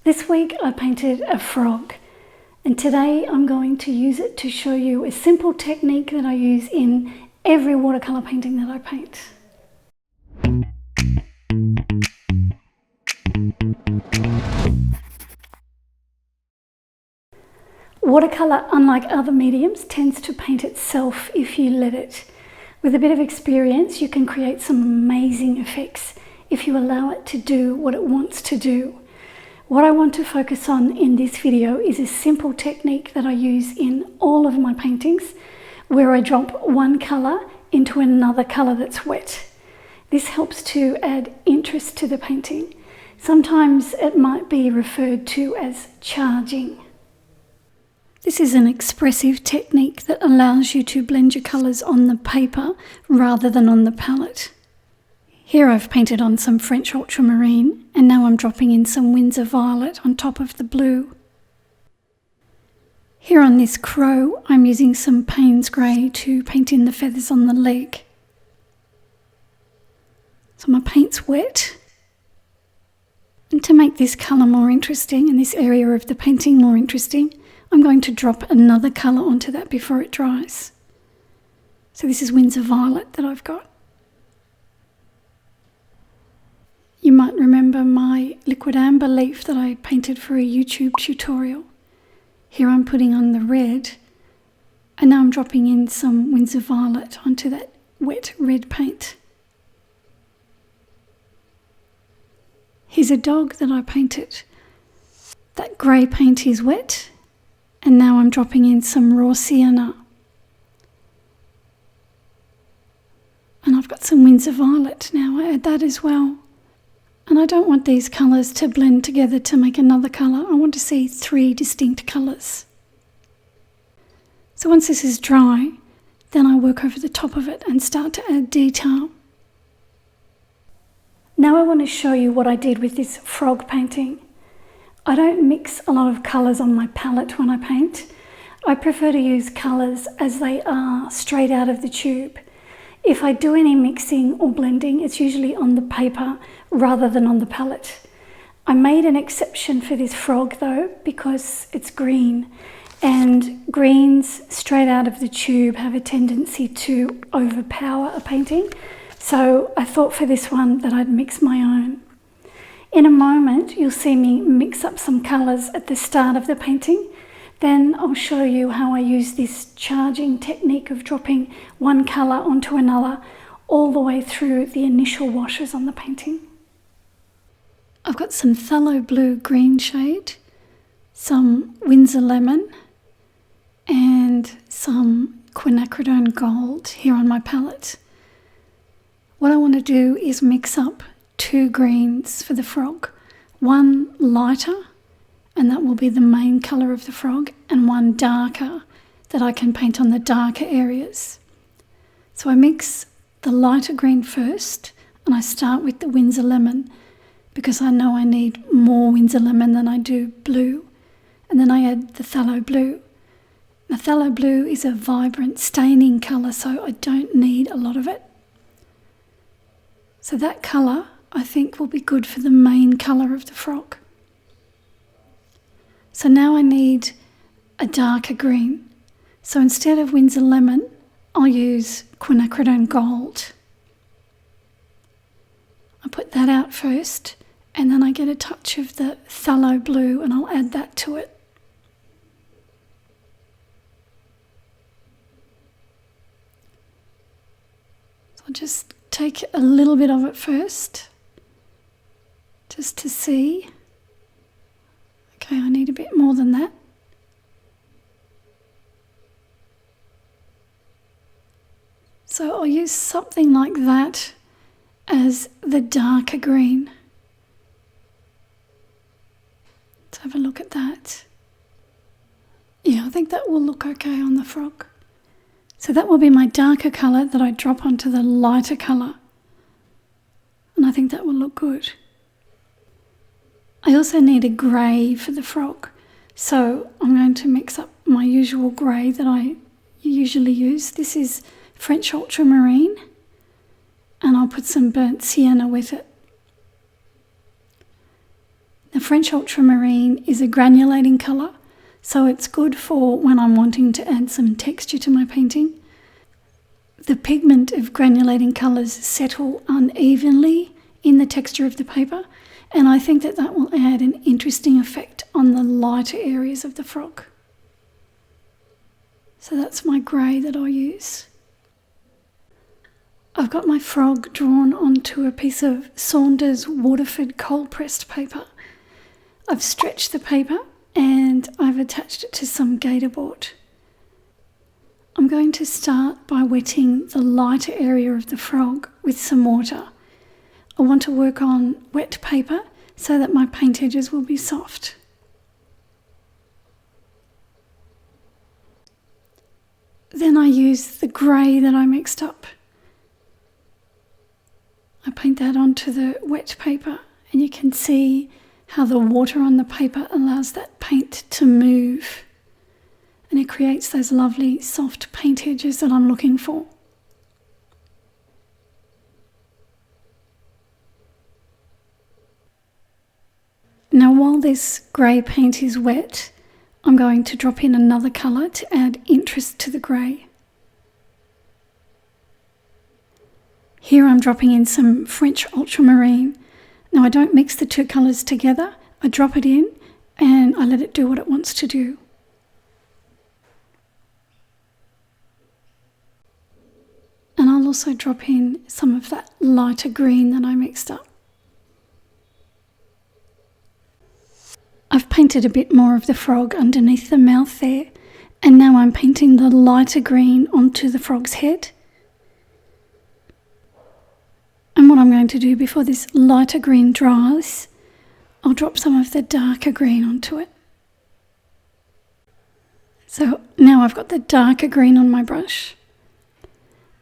This week I painted a frog, and today I'm going to use it to show you a simple technique that I use in every watercolour painting that I paint. Watercolour, unlike other mediums, tends to paint itself if you let it. With a bit of experience, you can create some amazing effects if you allow it to do what it wants to do. What I want to focus on in this video is a simple technique that I use in all of my paintings, where I drop one colour into another colour that's wet. This helps to add interest to the painting. Sometimes it might be referred to as charging. This is an expressive technique that allows you to blend your colours on the paper rather than on the palette. Here I've painted on some French ultramarine, and now I'm dropping in some Winsor violet on top of the blue. Here on this crow, I'm using some Payne's grey to paint in the feathers on the leg. So my paint's wet. And to make this colour more interesting and this area of the painting more interesting, I'm going to drop another colour onto that before it dries. So this is Winsor violet that I've got. You might remember my liquid amber leaf that I painted for a YouTube tutorial. Here I'm putting on the red, and now I'm dropping in some Winsor violet onto that wet red paint. Here's a dog that I painted. That grey paint is wet, and now I'm dropping in some raw sienna. And I've got some Winsor violet now, I add that as well. And I don't want these colours to blend together to make another colour. I want to see three distinct colours. So once this is dry, then I work over the top of it and start to add detail. Now I want to show you what I did with this frog painting. I don't mix a lot of colours on my palette when I paint. I prefer to use colours as they are straight out of the tube. If I do any mixing or blending, it's usually on the paper rather than on the palette. I made an exception for this frog though, because it's green, and greens straight out of the tube have a tendency to overpower a painting. So I thought for this one that I'd mix my own. In a moment, you'll see me mix up some colours at the start of the painting. Then I'll show you how I use this charging technique of dropping one colour onto another all the way through the initial washes on the painting. I've got some phthalo blue green shade, some Winsor lemon, and some quinacridone gold here on my palette. What I want to do is mix up two greens for the frog, one lighter, and that will be the main colour of the frog, and one darker that I can paint on the darker areas. So I mix the lighter green first, and I start with the Winsor lemon because I know I need more Winsor lemon than I do blue, and then I add the phthalo blue. The phthalo blue is a vibrant staining colour, so I don't need a lot of it. So that colour I think will be good for the main colour of the frog. So now I need a darker green. So instead of Winsor lemon, I'll use quinacridone gold. I put that out first, and then I get a touch of the phthalo blue and I'll add that to it. So I'll just take a little bit of it first, just to see. Okay, I need a bit more than that. So I'll use something like that as the darker green. Let's have a look at that. Yeah, I think that will look okay on the frog. So that will be my darker colour that I drop onto the lighter colour. And I think that will look good. I also need a grey for the frog, so I'm going to mix up my usual grey that I usually use. This is French ultramarine, and I'll put some burnt sienna with it. The French ultramarine is a granulating colour, so it's good for when I'm wanting to add some texture to my painting. The pigment of granulating colours settle unevenly in the texture of the paper, and I think that will add an interesting effect on the lighter areas of the frog. So that's my grey that I'll use. I've got my frog drawn onto a piece of Saunders Waterford cold pressed paper. I've stretched the paper and I've attached it to some gator board. I'm going to start by wetting the lighter area of the frog with some water. I want to work on wet paper so that my paint edges will be soft. Then I use the grey that I mixed up. I paint that onto the wet paper, and you can see how the water on the paper allows that paint to move, and it creates those lovely soft paint edges that I'm looking for. Now while this grey paint is wet, I'm going to drop in another colour to add interest to the grey. Here I'm dropping in some French ultramarine. Now I don't mix the two colours together, I drop it in and I let it do what it wants to do. And I'll also drop in some of that lighter green that I mixed up. I've painted a bit more of the frog underneath the mouth there, and now I'm painting the lighter green onto the frog's head. And what I'm going to do before this lighter green dries, I'll drop some of the darker green onto it. So now I've got the darker green on my brush,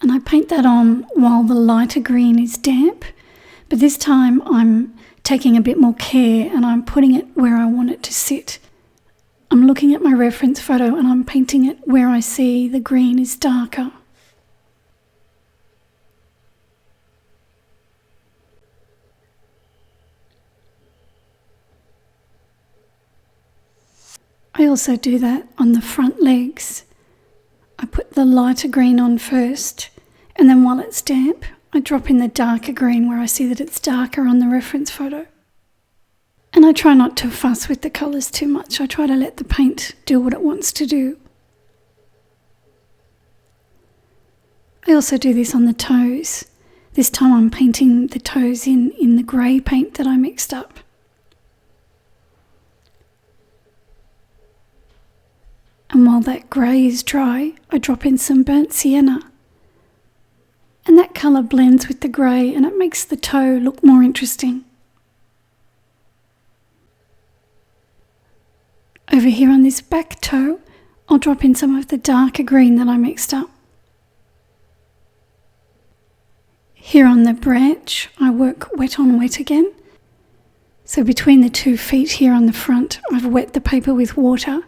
and I paint that on while the lighter green is damp, but this time I'm taking a bit more care and I'm putting it where I want it to sit. I'm looking at my reference photo and I'm painting it where I see the green is darker. I also do that on the front legs. I put the lighter green on first, and then while it's damp, I drop in the darker green where I see that it's darker on the reference photo. And I try not to fuss with the colours too much. I try to let the paint do what it wants to do. I also do this on the toes. This time I'm painting the toes in the grey paint that I mixed up. And while that grey is dry, I drop in some burnt sienna. And that colour blends with the grey and it makes the toe look more interesting. Over here on this back toe, I'll drop in some of the darker green that I mixed up. Here on the branch, I work wet on wet again. So between the 2 feet here on the front, I've wet the paper with water.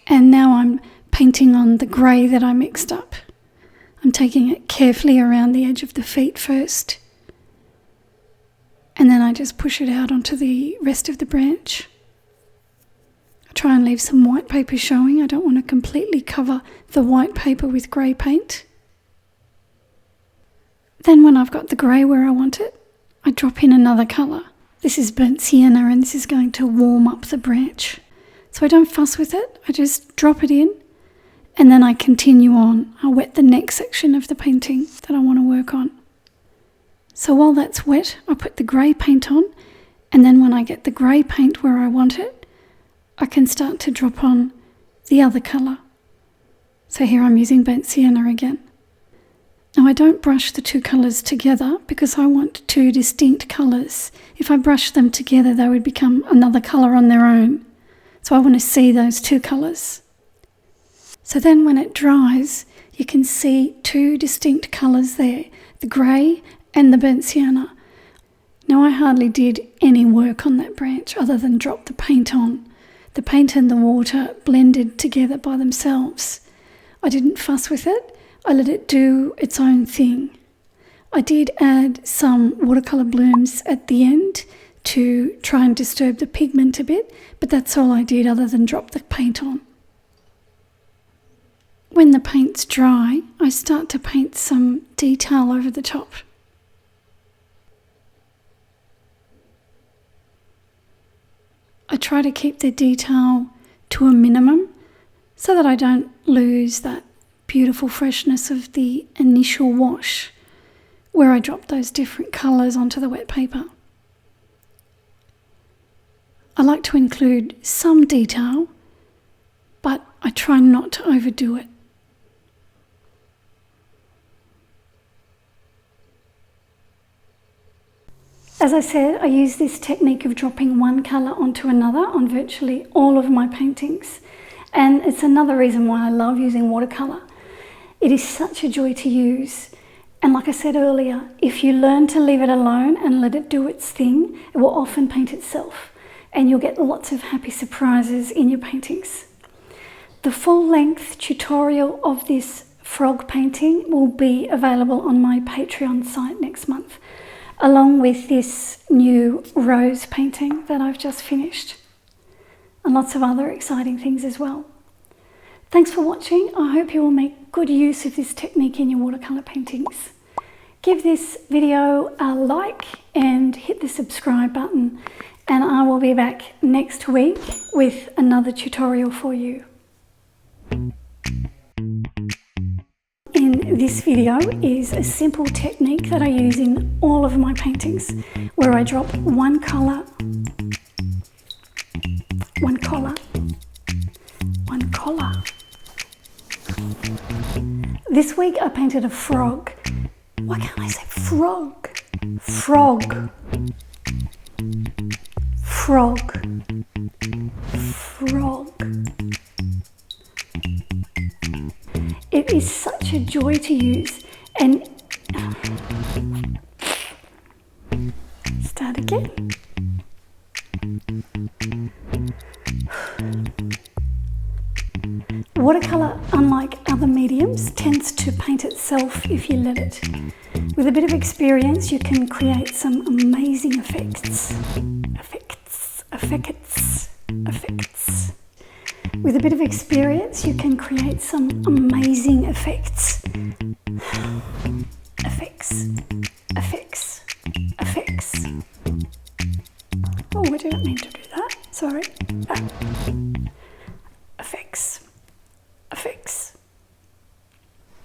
And now I'm painting on the grey that I mixed up. I'm taking it carefully around the edge of the feet first. And then I just push it out onto the rest of the branch. I try and leave some white paper showing. I don't want to completely cover the white paper with grey paint. Then when I've got the grey where I want it, I drop in another colour. This is burnt sienna and this is going to warm up the branch. So I don't fuss with it, I just drop it in and then I continue on. I wet the next section of the painting that I want to work on. So while that's wet, I put the grey paint on, and then when I get the grey paint where I want it, I can start to drop on the other colour. So here I'm using burnt sienna again. Now I don't brush the two colours together because I want two distinct colours. If I brush them together, they would become another colour on their own. So I want to see those two colours. So then when it dries, you can see two distinct colours there, the grey and the burnt sienna. Now I hardly did any work on that branch other than drop the paint on. The paint and the water blended together by themselves. I didn't fuss with it, I let it do its own thing. I did add some watercolour blooms at the end to try and disturb the pigment a bit, but that's all I did other than drop the paint on. When the paint's dry, I start to paint some detail over the top. I try to keep the detail to a minimum so that I don't lose that beautiful freshness of the initial wash where I drop those different colours onto the wet paper. I like to include some detail, but I try not to overdo it. As I said, I use this technique of dropping one colour onto another on virtually all of my paintings. And it's another reason why I love using watercolour. It is such a joy to use. And like I said earlier, if you learn to leave it alone and let it do its thing, it will often paint itself. And you'll get lots of happy surprises in your paintings. The full-length tutorial of this frog painting will be available on my Patreon site next month, along with this new rose painting that I've just finished, and lots of other exciting things as well. Thanks for watching. I hope you will make good use of this technique in your watercolour paintings. Give this video a like and hit the subscribe button, and I will be back next week with another tutorial for you. In this video is a simple technique that I use in all of my paintings, where I drop one colour. This week I painted a frog. Why can't I say frog? Frog. It is such a joy to use, and start again. Watercolour, unlike other mediums, tends to paint itself if you let it. With a bit of experience, you can create some amazing effects. With a bit of experience, you can create some amazing effects. Effects.